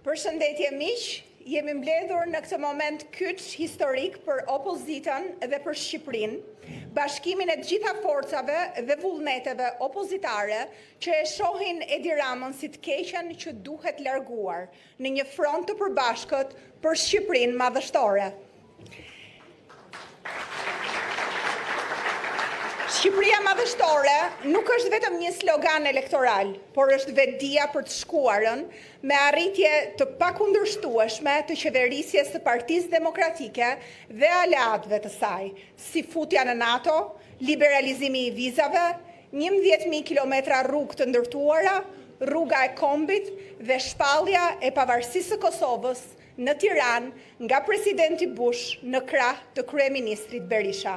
Përshëndetje miq, jemi mbledhur në këtë moment kyç historik për opozitën dhe për Shqipërinë, bashkimin e të gjitha forcave dhe vullneteve opozitare që e shohin Edi Ramën si të keqen që duhet larguar në një front të përbashkët për Shqipërinë madhështore. Shqipëria madhështore nuk është vetëm një slogan elektoral, por është vetdia për të shkuarën me arritje të pakundërshtueshme të qeverisjes së Partisë Demokratike dhe aleatëve të saj, si futja në NATO, liberalizimi i vizave, 11.000 kilometra rrugë të ndërtuara, rruga e kombit dhe shpallja e pavarësisë së Kosovës në Tiranë nga presidenti Bush në krah të kryeministrit Berisha.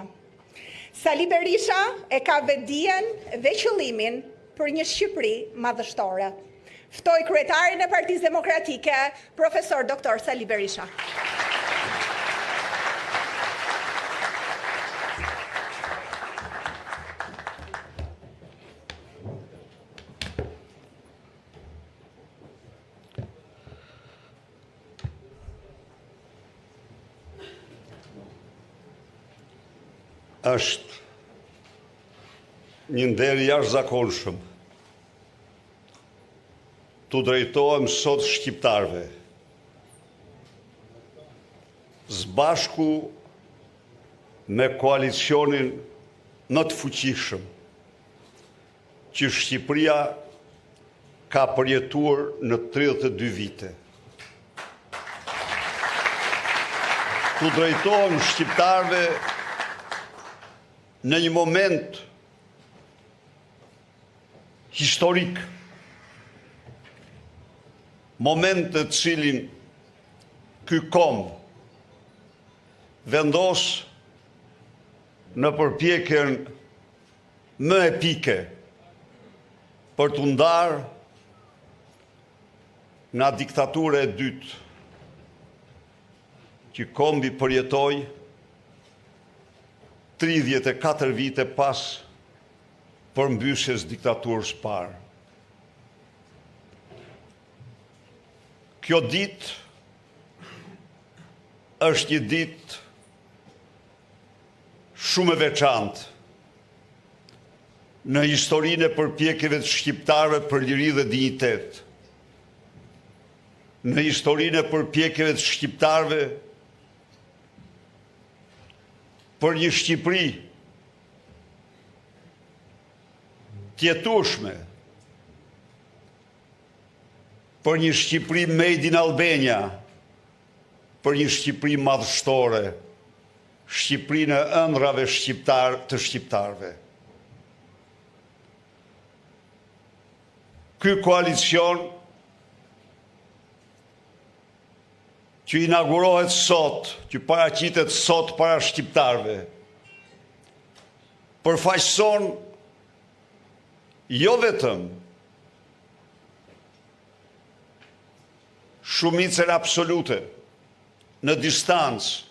Sali Berisha e ka vetdijen dhe qëllimin për një Shqipëri madhështore. Ftoj kryetarin e Partisë Demokratike, profesor doktor Sali Berisha. Është një nder jashtëzakonshëm të drejtohem sot shqiptarëve, zbashku me koalicionin më të fuqishëm që Shqipëria ka përjetuar në 32 vite. Të drejtohem shqiptarëve në një moment historik, moment të cilin ky kom vendos në përpjekjen më epike për të ndarë nga diktatura e dytë që kombi përjetoi 34 vite pas përmbysjes diktaturës parë. Kjo ditë është një ditë shumë e veçantë në historinë e përpjekjeve të shqiptarëve për liri dhe dinjitet, në historinë e përpjekjeve të shqiptarëve për një Shqipëri tjetueshme, për një Shqipëri made in Albania, për një Shqipëri madhështore, Shqipërinë e ëndrave të shqiptarëve. Ky koalicion që inaugurohet sot, që paraqitet sot para shqiptarëve, përfaqëson jo vetëm shumicën absolute në distancë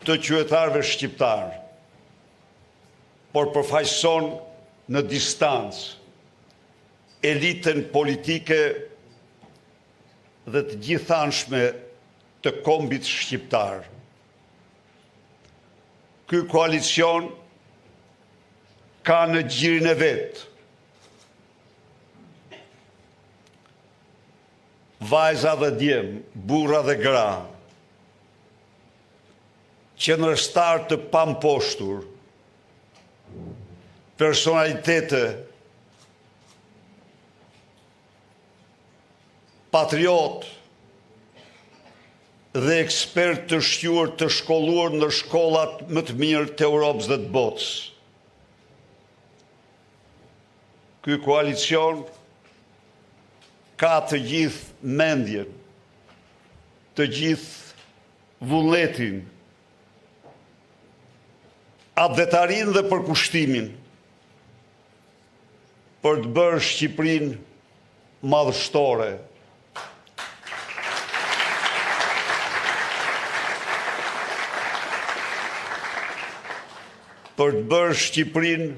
të qytetarëve shqiptar, por përfaqëson në distancë elitën politike dhe të gjithanshme të kombit shqiptar. Ky koalicion ka në gjirin e vet vajza dhe djem, burra dhe gra, qendrështar të pamposhtur, personalitete, patriot dhe ekspert të shquar të shkolluar në shkollat më të mirë të Europës dhe të botës. Ky koalicion ka të gjithë mendjen, të gjithë vullnetin, adhetarin dhe përkushtimin për të bërë Shqipërinë madhështore. Për të bërë Shqipërinë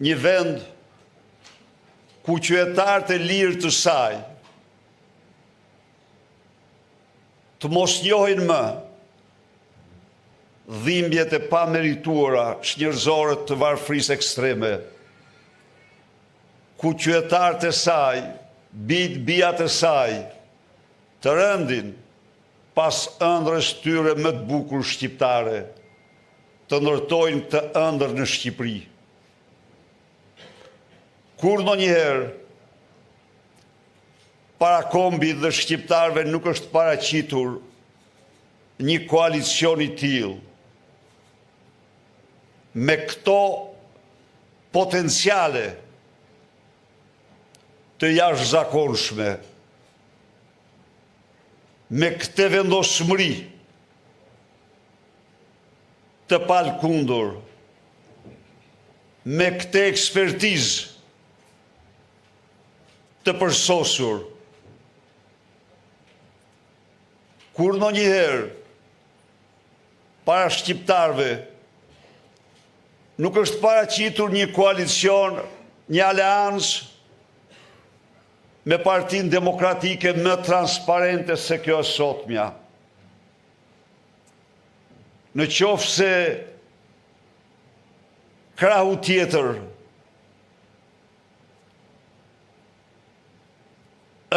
një vend ku qytetarët e lirë të saj të mos njohin më dhimbjet e pamerituara shnjërzore të varfërisë ekstreme, ku qytetarët e saj, bijat e saj, të rëndin pas ëndrës tyre më të bukur shqiptare, të ndërtojnë të ëndër në Shqipëri. Kur ndonjëherë para kombit dhe shqiptarëve nuk është paraqitur një koalicion i tillë, me këto potenciale të jashtëzakonshme, me këtë vendosmëri të palkundur, me këtë ekspertizë të përsosur, kur ndonjëherë para shqiptarëve nuk është paraqitur një koalicion, një aleancë me Partinë Demokratike më transparente se kjo e sotmja. Në qoftë se krahu tjetër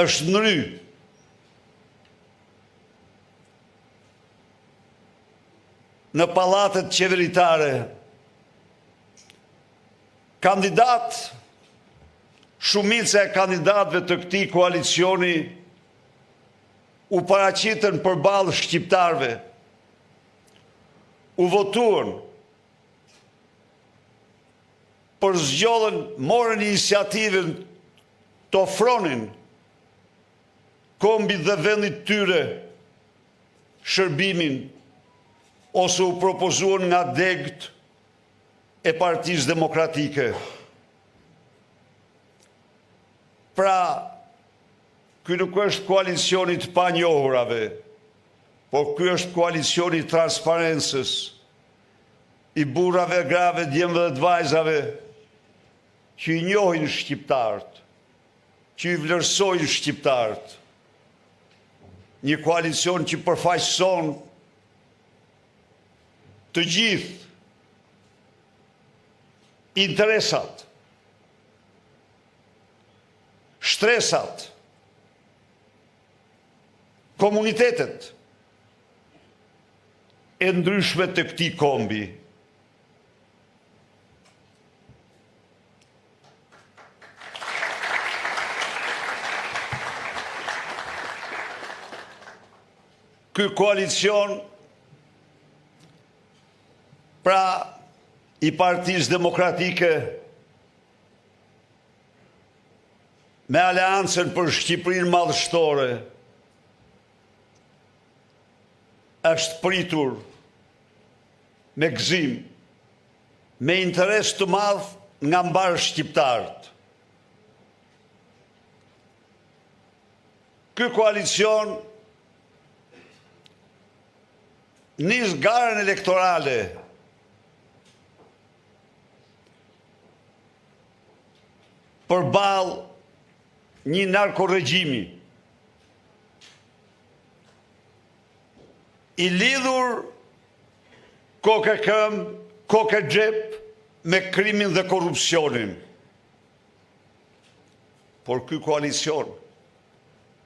është ndry në pallatet qeveritare, shumica e kandidatëve të këtij koalicioni u paraqitën përballë shqiptarëve, u votuan, morën iniciativën të ofronin kombit dhe vendit tyre shërbimin, ose u propozuan nga degët e Partisë Demokratike. Pra, ky nuk është koalicioni të panjohurave, por ky është koalicioni i transparencës, i burrave, grave, djemve dhe të vajzave që i njohin shqiptarët, që i vlerësojnë shqiptarët. Një koalicion që përfaqëson të gjithë interesat, shtresat, komunitetet e ndryshme të këtij kombi. Ky koalicion pra i Partisë Demokratike me Aleancën për Shqipërinë Madhështore është pritur me gëzim, me interes të madh nga mbar shqiptarët. Ky koalicion nis garën elektorale përballë një narkoregjimi i lidhur kokë e këmbë, kokë e xhep me krimin dhe korrupsionin. Por ky koalicion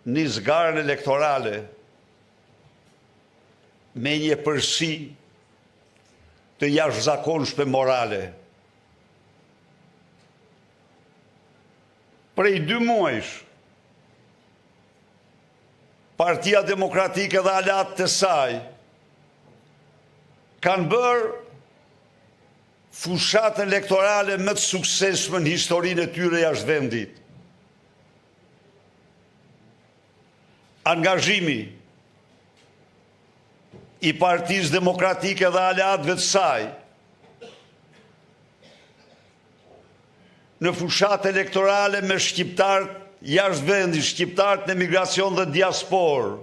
nis garën elektorale me një përsi të jashtëzakonshme morale. Prej 2 muajsh, Partia Demokratike dhe aleatët e saj kanë bërë fushat elektorale më të suksesshme në historinë e tyre jashtë vendit. Angazhimi i Partisë Demokratike dhe aleatëve të saj në fushat elektorale me shqiptarët jashtë vendit, shqiptarët në emigracion dhe diasporë,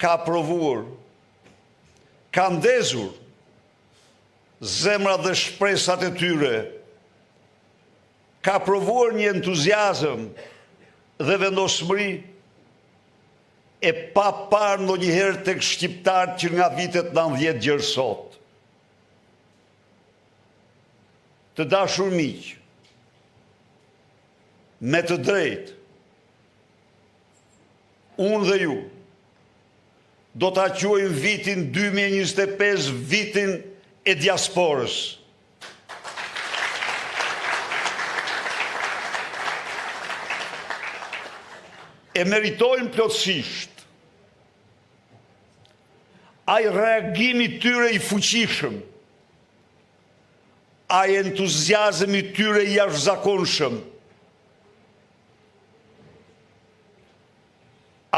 ka provuar, ka ndezur zemrat dhe shpresat e tyre, ka provuar një entuziazëm dhe vendosmëri e pa parë ndonjëherë tek shqiptarët që nga vitet 90 deri sot. Të dashur miq, me të drejtë, unë dhe ju do ta quajmë vitin 2025 vitin e diasporës. E meritojnë plotësisht ai reagimi tyre i fuqishëm, ai entuziazmi tyre i jashtëzakonshëm,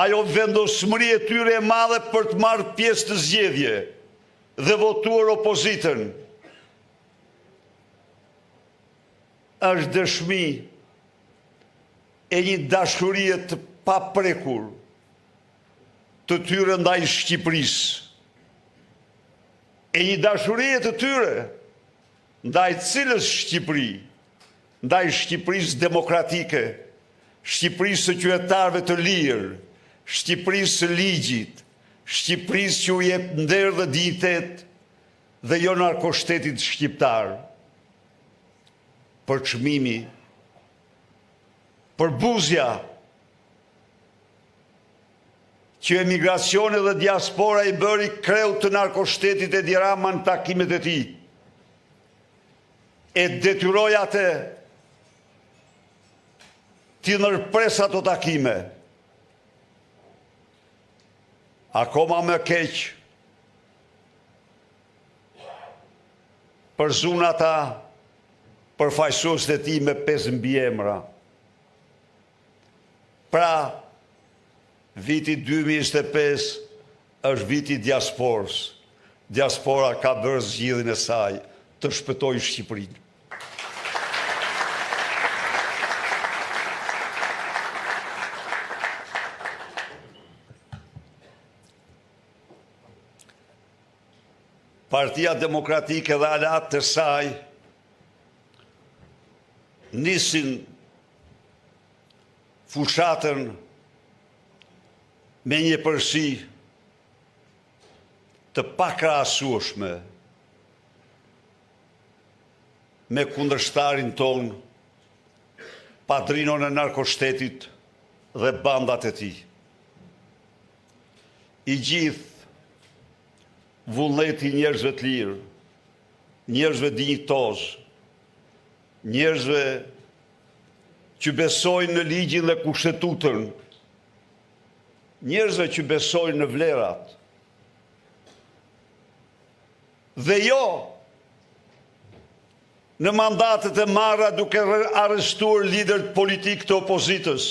ajo vendosmëri e tyre e madhe për të marrë pjesë në zgjedhje dhe votuar opozitën, është dëshmi e një dashurie të paprekur të tyre ndaj Shqipërisë, e një dashurie të tyre ndaj cilës Shqipëri, ndaj Shqipërisë demokratike, Shqipërisë së qytetarëve të lirë, Shqipërisë së ligjit, Shqipërisë që u jep nder dhe dinjitet dhe jo narkoshtetit shqiptar. Për çmimi, për buzja, që emigracioni dhe diaspora i bëri kreu të narkoshtetit e Edi Rama në takimet e tij, e detyroi atë t'i ndërpres ato takime. Akoma më keq për zunata përfaqësuesit e tij me 5 mbiemra. Pra, viti 2025 është viti diasporës. Diaspora ka bërë zgjidhjen e saj të shpëtojë Shqipërinë. Partia Demokratike dhe aleat të saj nisin fushatën me një përsi të pakrahasueshme me kundërshtarin ton, padrinon e narkoshtetit dhe bandat e tij. I gjithë vullneti njerëzve të lirë, njerëzve dinjitoz, njerëzve që besojnë në ligjin dhe kushtetutën, njerëzve që besojnë në vlerat. Dhe jo në mandatet e marra duke arrestuar liderët politik të opozitës.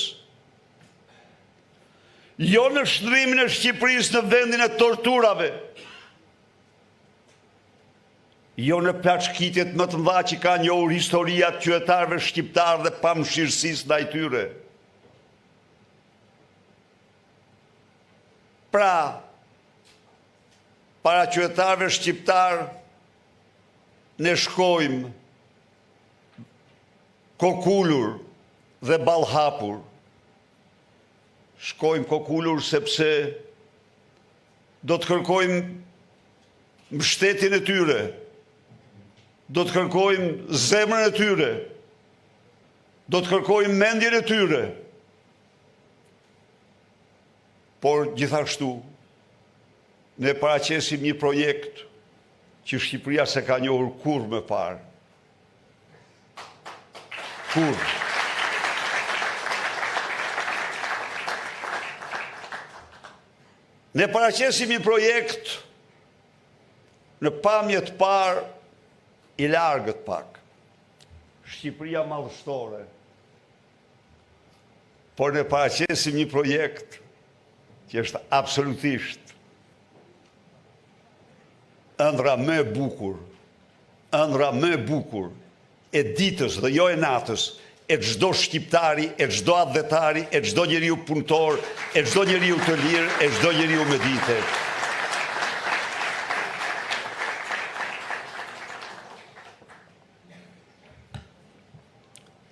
Jo në shndrimin e Shqipërisë në vendin e torturave. Jo në plaçkitjet më të mëdha që ka njohur historia të qytetarëve shqiptarë dhe pamëshirësisë ndaj tyre. Pra, para qytetarëve shqiptarë ne shkojmë kokulur dhe ballhapur. Shkojmë kokulur sepse do të kërkojmë mbështetjen e tyre. Do të kërkojmë zemrën e tyre, do të kërkojmë mendjen e tyre, por gjithashtu ne paraqesim një projekt që Shqipëria se ka njohur kurrë më parë. Kurrë. Ne paraqesim një projekt në pamje të parë i largët pak. Shqipëria madhështore. Por ne paraqesim një projekt që është absolutisht ëndra më e bukur, ëndra më e bukur e ditës dhe jo e natës, e çdo shqiptari, e çdo adhetari, e çdo njeriu punëtor, e çdo njeriu të lirë, e çdo njeriu me dite.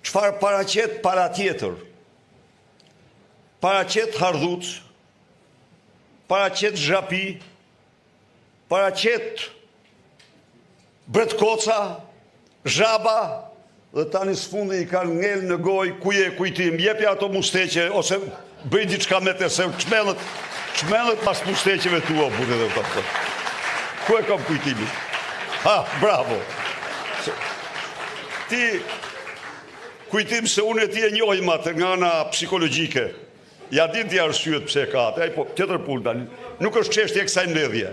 Çfarë paraqet para tjetër? Paraqet hardhuc paraqet Zhapi, paraqet Bretkoca, Zhaba, dhe tani s'fundi i kanë ngel në goj ku je kujtim, jepi ato musteqe, ose bëj diçka me të se çmendet pas musteqeve tua, burë dhe të. Ku e kam kujtimi? Ha, bravo! Ti kujtim se unë e ti e njohim atë nga ana psikologjike. Ja din ti arsyet pse ka atë, po tjetër punë tani. Nuk është çështje e kësaj mbledhje.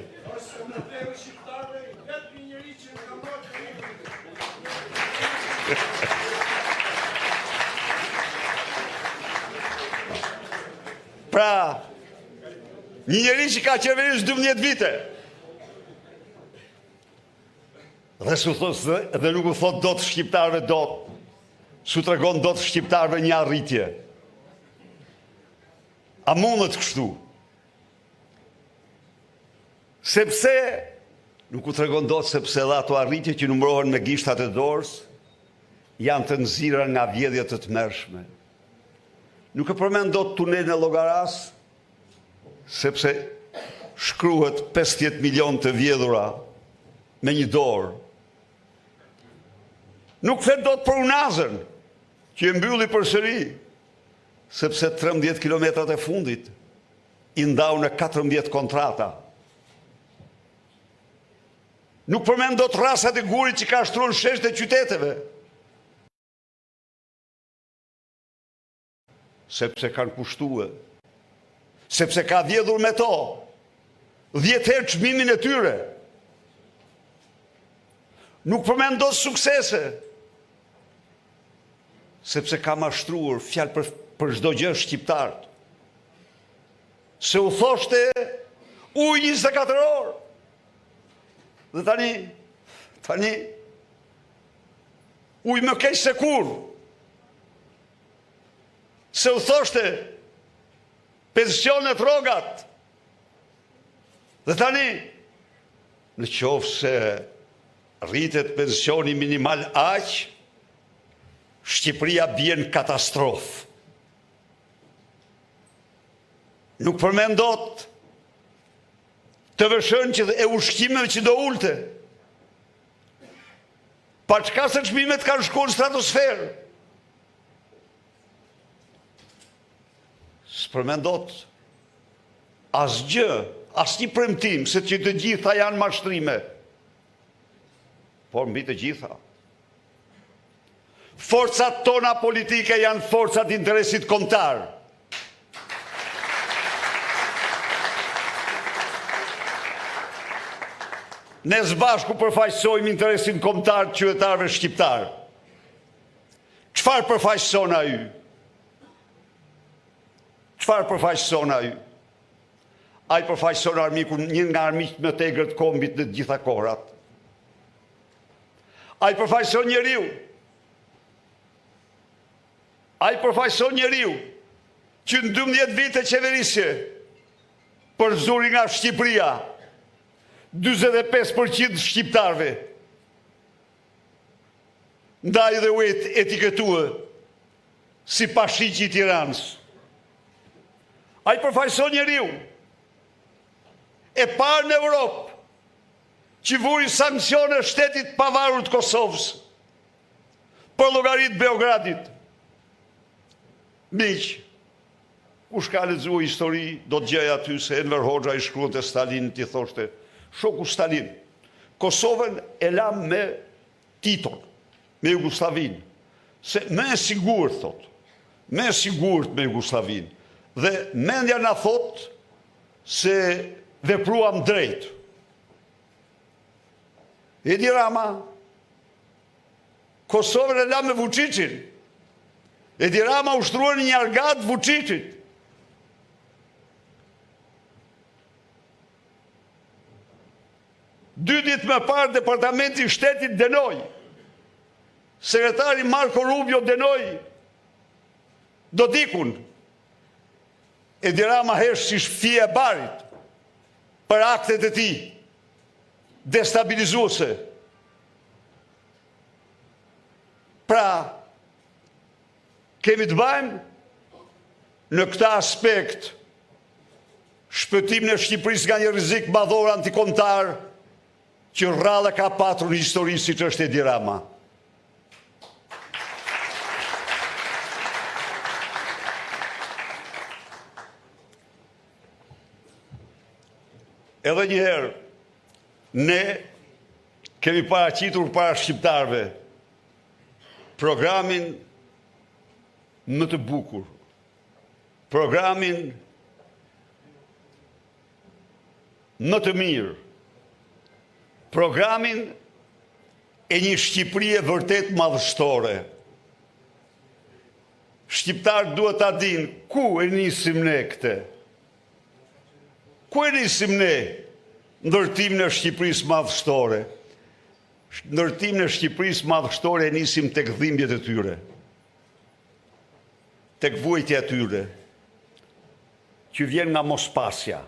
Pra, një njeri që ka qeverisë 12 vite, dhe nuk u thot do të shqiptarëve do, su të regon do të shqiptarëve një arritje. A mundet kështu? Sepse, nuk u të regon do të sepse dhe ato arritje që numërohen me gishtat e dorës, janë të nëzira nga vjedhjet të mërshme. Nuk e përmend do të tunelin e Llogaras, sepse shkruhet 50 milion të vjedhura me një dorë. Nuk flet do të për Unazën, që e mbylli përsëri, sepse 13 kilometrat e fundit i ndau në 14 kontrata. Nuk përmend do të rasat e Gurit që ka shtruar shesht e qyteteve, sepse kanë kushtue, sepse ka vjedhur me to, 10 herë çmimin e tyre. Nuk përmend do suksese, sepse ka mashtruar fjalë për çdo gjë shqiptarët. Se u thoshte ujë 24 orë. Dhe tani ujë më keq se kur. Se u thoshte pensionet rrogat. Dhe tani në qoftë se rritet pensioni minimal aq, Shqipëria bjen katastrofë. Nuk përmend dot të vëshën që e ushqimeve që do ulte. Pa çka se çmimet kanë shkuar në stratosferë. S'përmend dot asgjë, asnjë premtim se që të gjitha janë mashtrime. Por mbi të gjitha, forcat tona politike janë forcat interesit kombëtar. Ne zbashku përfaqësojmë interesin kombëtar të qytetarëve shqiptar. Çfarë përfaqëson ai? Çfarë përfaqëson ai? Ai përfaqëson armikun, një nga armiqtë më të egrët kombit në të gjitha kohrat. Ai përfaqëson njeriu. Ai përfaqëson njeriu që në 12 vite qeverisje përzuri nga Shqipëria 45% shqiptarve ndaj dhe u etiketue si pashiqi i Tiranës. Ai përfaqëson njeriu e parë në Europë që vuri sankcione shtetit pavarur të Kosovës për llogarit Beogradit. Miq, kush ka lexuar histori, do të gjej aty se Enver Hoxha i shkruante Stalin, i thoshte, shoku Stalin, Kosovën e la me Titon, me Jugoslavin, se me e sigurt, thot, me e sigurt me Jugoslavin, dhe mendja na thot se vepruam drejt. Edi Rama, Kosovën e la me Vučićin, Edi Rama ushtruar një argat Vučićit. Dy ditë më parë Departamenti i Shtetit dënoi. Sekretari Marco Rubio dënoi Dodikun. Edi Rama hesh si fije e barit për aktet e tij destabilizuese. Pra, kemi të bëjmë në këta aspekt shpëtimin e Shqipërisë nga një rrezik madhor antikombëtar që rrallë ka patur në histori siç është Edi Rama. Edhe njëherë, ne kemi paraqitur para shqiptarëve programin më të bukur, programin më të mirë, programin e një Shqipërie vërtet madhështore. Shqiptarët duhet ta dinë ku e nisim ne këtë. Ku e nisim ne ndërtimin e Shqipërisë madhështore? Ndërtimin e Shqipërisë madhështore e nisim tek dhimbjet e tyre, tek vuajtja e tyre, që vjen nga mospasja,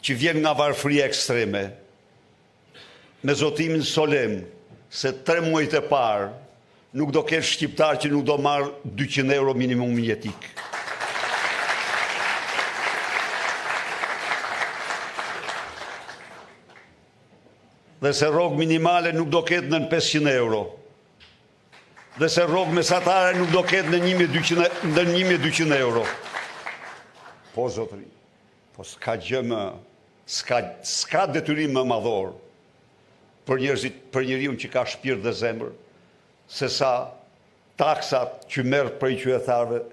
që vjen nga varfëria ekstreme, me zotimin solemn se 3 muajt e parë nuk do ketë shqiptar që nuk do marrë 200 euro minimum jetik. Dhe se rrogë minimale nuk do ketë në 500 euro. Dhe se rrogë mesatare nuk do ketë në 1200 euro. Po, zotëri, po s'ka gjë më, s'ka detyrim më madhor për njeriu që ka shpirt dhe zemër, se sa taksat që merr prej qytetarëve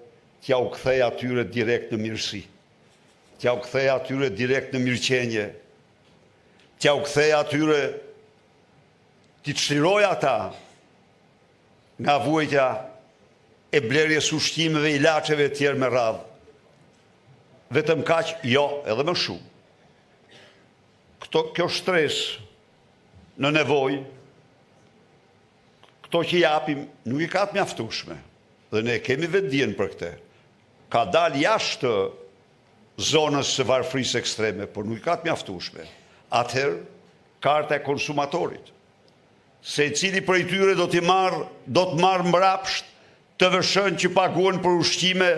t'ja u kthej atyre direkt në mirësi. T'ja u kthej atyre direkt në mirëqenie. T'ja u kthej atyre, t'i çliroj ata nga vuajtja e blerjes ushqimeve, ilaçeve e tjerë me radhë. Vetëm kaq, jo, edhe më shumë. Kjo stres në nevojë, këto që japim nuk i ka të mjaftueshme. Dhe ne kemi vetdijen për këtë. Ka dalë jashtë zonës së varfërisë ekstreme, por nuk i ka të mjaftueshme. Atëherë, karta e konsumatorit. Se cili prej tyre do të marrë mbrapsht të vëshën që paguën për ushqime,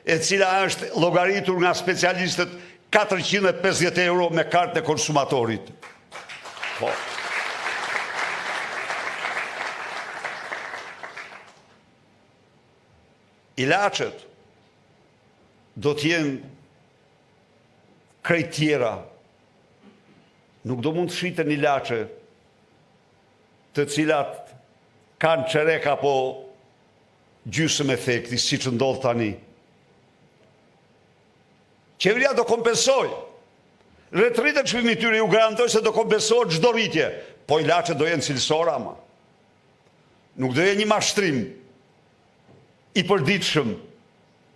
e cila është llogaritur nga specialistët 450 euro me kartën e konsumatorit. Po. Ilaçet do t'jenë krejt tjera. Nuk do mund të shiten ilaçe të cilat kanë çerek apo gjysmë efekti, siç ndodh tani. Qeveria do kompensoj. Retritët çmimit tyre ju garantoj se do kompensohet çdo rritje, po ilaçet do jenë cilësore ama. Nuk do jenë një mashtrim i përditshëm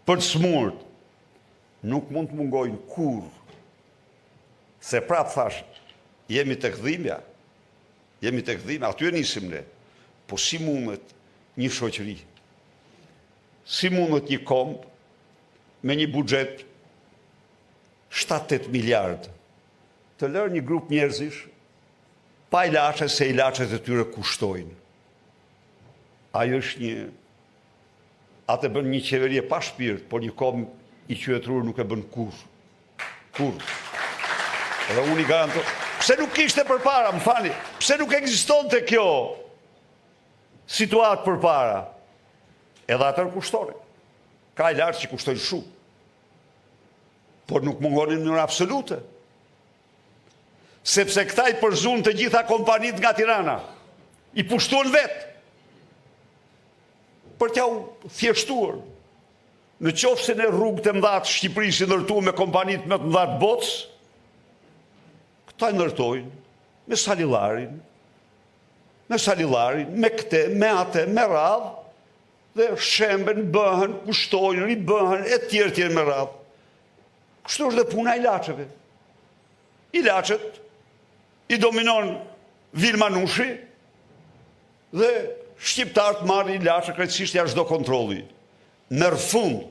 për të smurt. Nuk mund të mungojnë kurrë. Se prap thash, jemi tek dhimbja. Jemi tek dhimbja, aty e nisim ne. Po si mundet një shoqëri? Si mundet një komb me një buxhet 7-8 miliard të lërë një grup njerëzish pa ilaçe, se ilaçet e tyre kushtojnë? Ajo është atë bën një qeveri pa shpirt, por një komb i qytetruar nuk e bën kurrë. Kurrë. Edhe unë i garantoj. Pse nuk kishte përpara, më fali? Pse nuk ekzistonte kjo situatë përpara? Edhe atër kushtonin. Ka ilaçe që kushtojnë shumë. Por nuk mungonin në mënyrë absolute. Sepse këta i përzun të gjitha kompanit nga Tirana. I pushtuan vetë. Për t'ja u thjeshtuar. Në qoftë se në rrugët e mëdha të Shqipërisë i ndërtuar me kompanit më të mëdha të botës, këta i ndërtojnë me salillarin, me këte, me atë, me radhë, dhe shemben, bëhen, kushtojnë, ribëhen, e tjerë me radhë. Kështu është dhe puna e ilaçeve. Ilaçet i dominon Vilma Nushi dhe shqiptarët marrin ilaçe krejtësisht jashtë çdo kontrolli. Merr fund.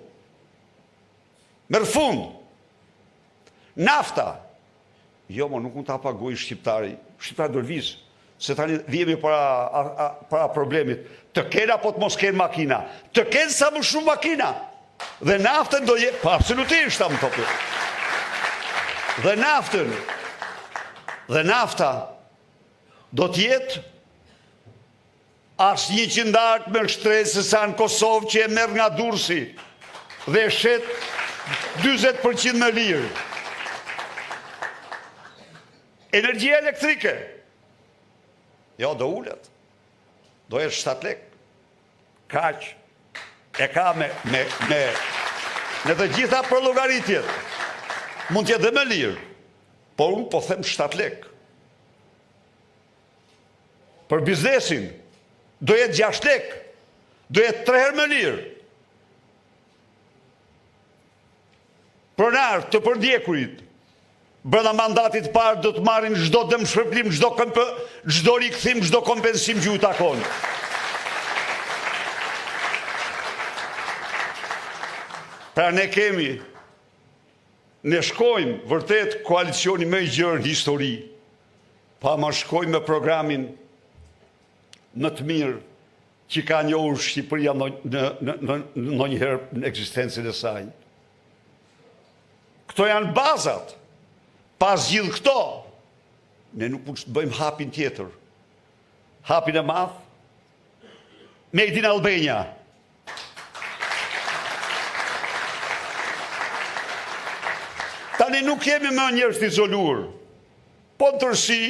Nafta. Jo, mo nuk mund ta paguaj shqiptari. Shqiptari do lëviz. Se tani vjemi para problemit. Të kenë apo të mos kenë makina. Të kenë sa më shumë makina. Dhe naftën do jetë, pa absolutisht ta më topi. Dhe nafta do t'jetë as 100 artë me shtresë sa në Kosovë që e merr nga Durrësi dhe e shet 40% më lirë. Energjia elektrike, jo do ullet, do jetë 7 lek, kaq, e ka me në të gjitha për llogaritjet, mund t'jetë dhe më lirë, por unë po them 7 lek. Për biznesin, do jetë 6 lek, do jetë 3 herë më lirë. Pronar të përdjekurit, brenda mandatit parë do të marrin çdo dëmshpërblim, çdo rikthim, çdo kompensim që u takon. Pra ne shkojmë vërtet koalicioni më i gjerë në histori, pa ma shkojmë me programin më të mirë që ka njohur Shqipëria ndonjëherë në ekzistencën e saj. Këto janë bazat. Pas gjithë këto, ne nuk mund të bëjmë hapin tjetër. Hapin e madh, Made in Albania. Tani nuk kemi më njerëz të izoluar, po në tërësi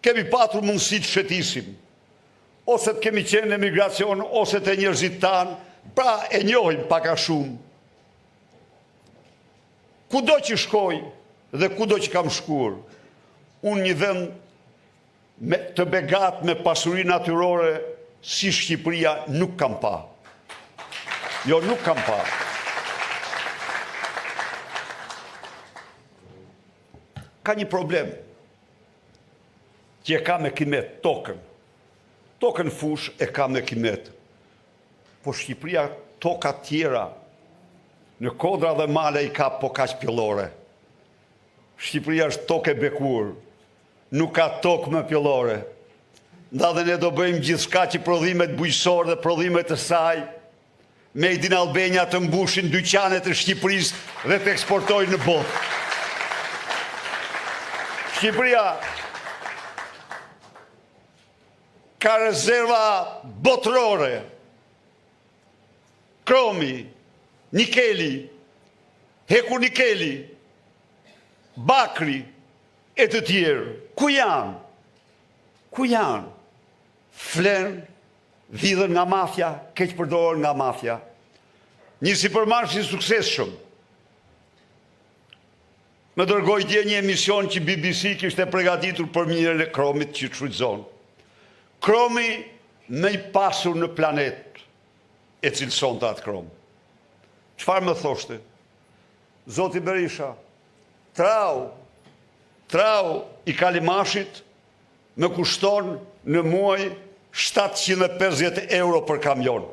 kemi patur mundësi të shëtisim, ose të kemi qenë në emigracion, ose të njerëzit tanë, pra e njohim pak a shumë. Kudo që shkoj dhe kudo që kam shkuar, unë një vend të begat me pasuri natyrore si Shqipëria nuk kam pa. Jo, nuk kam pa. Ka një problem që e ka me kimet tokën. Tokën fush e ka me kimet. Po Shqipëria toka tjera, në kodra dhe male i ka po kaq pjellore. Shqipëria është tokë e bekuar, nuk ka tokë më pjellore. Nda dhe ne do bëjmë gjithçka që prodhimet bujqësore dhe prodhimet të saj, Made in Albania të mbushin dyqanet e Shqipërisë dhe të eksportojnë në botë. Shqipëria ka rezerva botërore, kromi, nikeli, heku nikeli, bakri e të tjerë. Ku janë? Ku janë? Flen, vidhen nga mafja, keq përdorën nga mafja. Një sipërmarrës i suksesshëm. Më dërgoj dje një emision që BBC kishte përgatitur për mirën e kromit që shfrytëzon. Kromi më i pasur në planet e cilëson të atë krom. Çfarë më thoshte? Zoti Berisha, trau i Kalimashit më kushton në muaj 750 euro për kamion.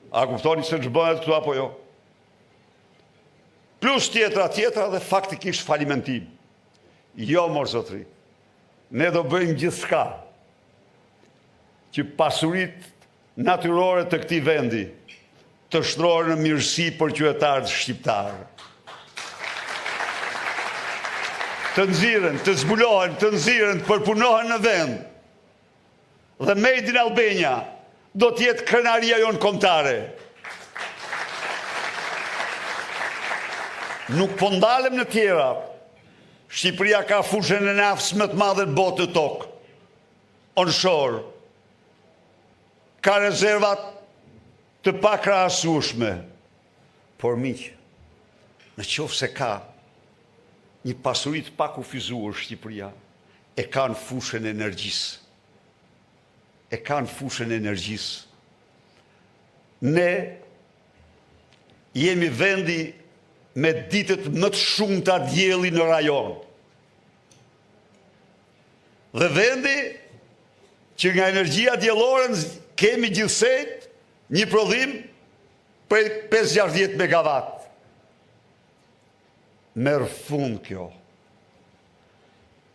A kuptoni se ç'bëhet këtu apo jo? Plus tjetra dhe faktikisht falimentim. Jo, mor zotri, ne do bëjmë gjithçka që pasuritë natyrore të këtij vendi të shtrohen në mirësi për qytetarët shqiptarë. Të nxirren, të zbulohen, të nxirren, të përpunohen në vend. Dhe Made in Albania do të jetë krenaria jonë kombëtare. Nuk po ndalem në tjera. Shqipëria ka fushën e naftës më të madhe në botë të tokë. Onshore. Ka rezervat të pakrahasueshme. Por miq, në qoftë se ka një pasuri të pakufizuar Shqipëria, e ka në fushën e energjisë. E ka në fushën e energjisë. Ne jemi vendi me ditët më të shumta dielli në rajon. Dhe vendi që nga energjia diellore kemi gjithsej një prodhim prej 5-60 megawatt. Merr fund kjo.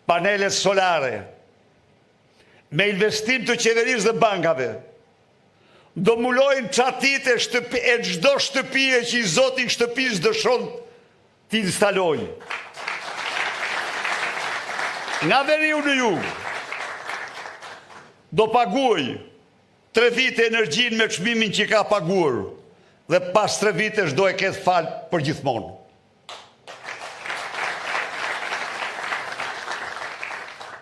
Panele solare, me investim të qeverisë dhe bankave, do mulojnë çatit e çdo shtëpie që i zoti shtëpisë dëshon t'instalojnë. Nga veriu në jugë, do paguaj 3 vite energjinë me çmimin që ka paguar, dhe pas 3 vitesh do e ketë falë për gjithmonë.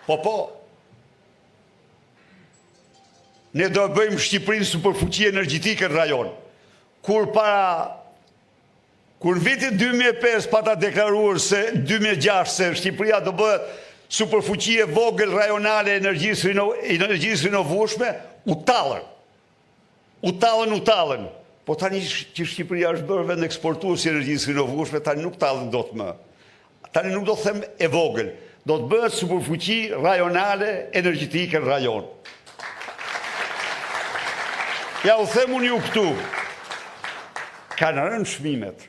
Po, ne do e bëjmë Shqipërinë superfuqi energjetike në rajon. Kur në vitin 2005 pata deklaruar se 2006 se Shqipëria do bëhet superfuqi e vogël rajonale energjisë rinovueshme, u tallën. Po tani që Shqipëria është bërë vend eksportues i energjisë rinovueshme, tani nuk tallen dot më. Tani nuk do të them e vogël, do të bëhet superfuqi rajonale energjetike në rajon. Ja u them unë ju këtu, kanë rënë çmimet.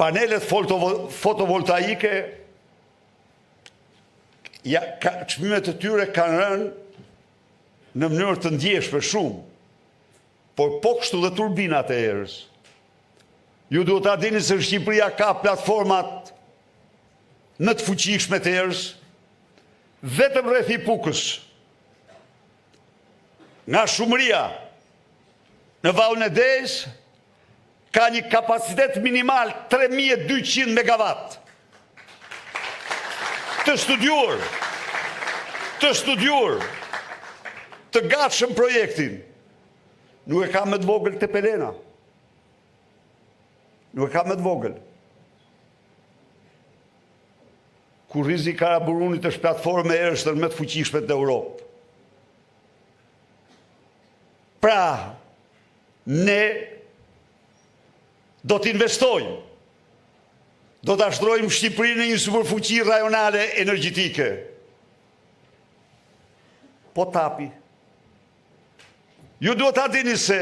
Panelet fotovoltaike, çmimet e tyre kanë rënë në mënyrë të ndjeshme shumë, por po kështu dhe turbinat e erës. Ju duhet ta dini se Shqipëria ka platformat në të fuqishme të erës, vetëm rreth Ipukës, nga Shumëria, në Vallën e Dejës, ka një kapacitet minimal 3200 megawatt. Të studiuar, të gatshëm projektin. Nuk e ka më të vogël te Pelena. Nuk e ka më të vogël. Kurrizi i Karaburunit është platformë e erës më të fuqishme në Europë. Pra, ne do të investojmë, do të ashtrojmë Shqipërinë në një superfuqi rajonale energjetike. Po tapi. Ju duhet ta dini se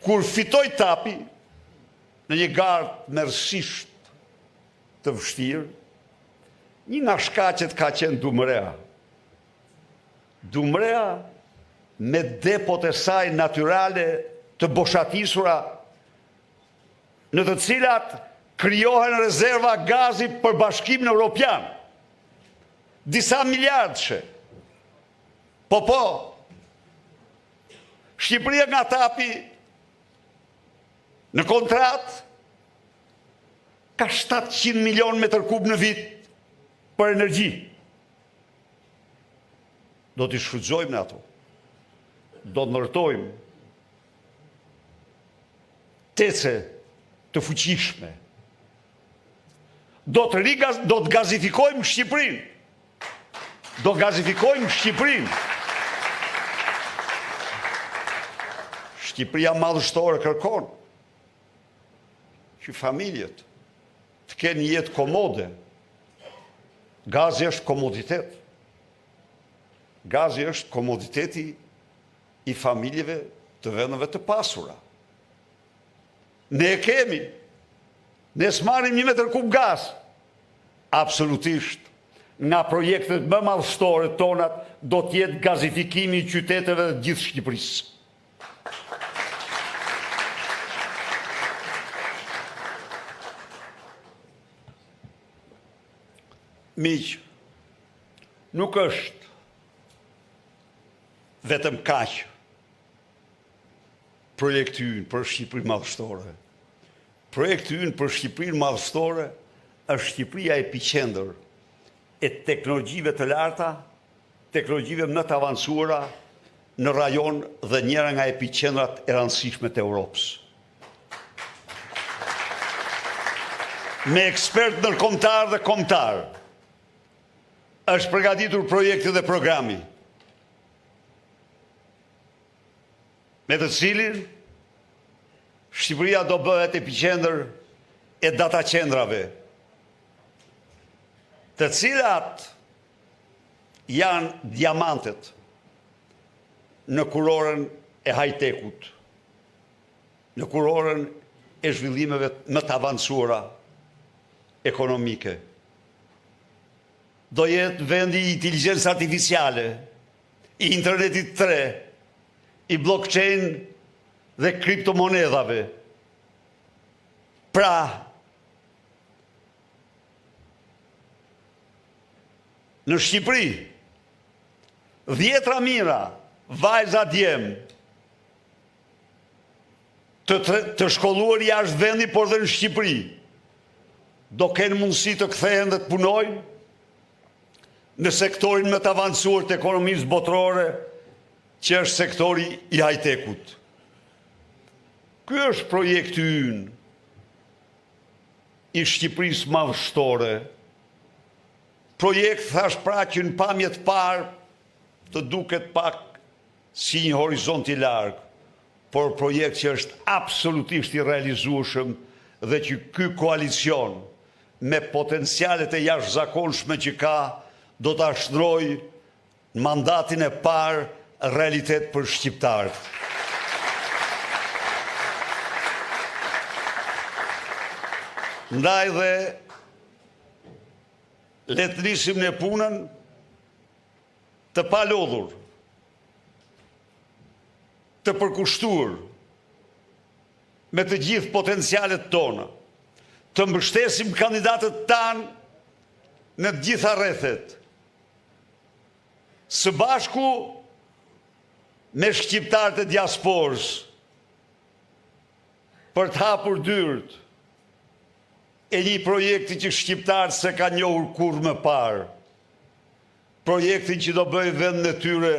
kur fitoi tapi në një garë merrsisht të vështirë, një nga shkaqet ka qenë Dumrea. Dumrea me depot e saj natyrale të boshatisura, në të cilat krijohen rezerva gazi për Bashkimin Evropian. Disa miliardëshe. Po, Shqipëria nga tapi në kontrat ka 700 milion metër kub në vit për energji. Do t'i shfrytëzojmë në ato. Do të ndërtojmë tece të fuqishme. Do të gazifikojmë Shqipërinë. Shqipëria madhështore kërkon që familjet të kenë një jetë komode. Gazi është komoditet. Gazi është komoditeti i familjeve të vendeve të pasura. Ne e kemi. Ne s'marrim 1 metër kub gaz. Absolutisht. Nga projektet më madhështore tonat do t'jetë gazifikimi i qyteteve dhe gjithë Shqipërisë. Miq, nuk është vetëm kaq projekti ynë për Shqipërinë madhështore. Projekti ynë për Shqipërinë madhështore është Shqipëria epiqendër e teknologjive të larta, teknologjive më të avancuara në rajon dhe njëra nga epiqendrat e rëndësishme të Europës. Me ekspert ndërkombëtar dhe kombëtar, është përgatitur projekti dhe programi, me të cilin Shqipëria do bëhet epiqendër e data qendrave, të cilat janë diamantet në kurorën e high-tech-ut, në kurorën e zhvillimeve më të avancuara ekonomike. Do jetë vendi i inteligjencës artificiale, i internetit 3, i blockchain dhe kriptomonedhave. Pra, në Shqipëri, 10 mijëra vajza djem të shkolluar jashtë vendi, por dhe në Shqipëri, do kenë mundësi të kthehen dhe të punojnë në sektorin më të avancuar të ekonomisë botërore, që është sektori i high-tech-ut. Ky është projekti ynë i Shqipërisë madhështore. Projekt, thash pra, që në pamje të parë të duket pak si një horizont i largë, por projekt që është absolutisht i realizueshëm dhe që ky koalicion me potencialet e jashtëzakonshme që ka do ta shndrojë në mandatin e parë realitet për shqiptarët. Ndaj dhe le të nisim në punën të palodhur, të përkushtuar me të gjithë potencialet tona, të mbështesim kandidatët tanë në të gjitha rrethet, së bashku me shqiptarët e diasporës, për të hapur dyert e një projekti që shqiptarët se ka njohur kurrë më parë, projektin që do bëjë vendin e tyre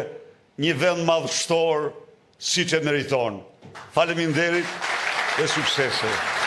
një vend madhështor siç e meriton. Faleminderit dhe suksese.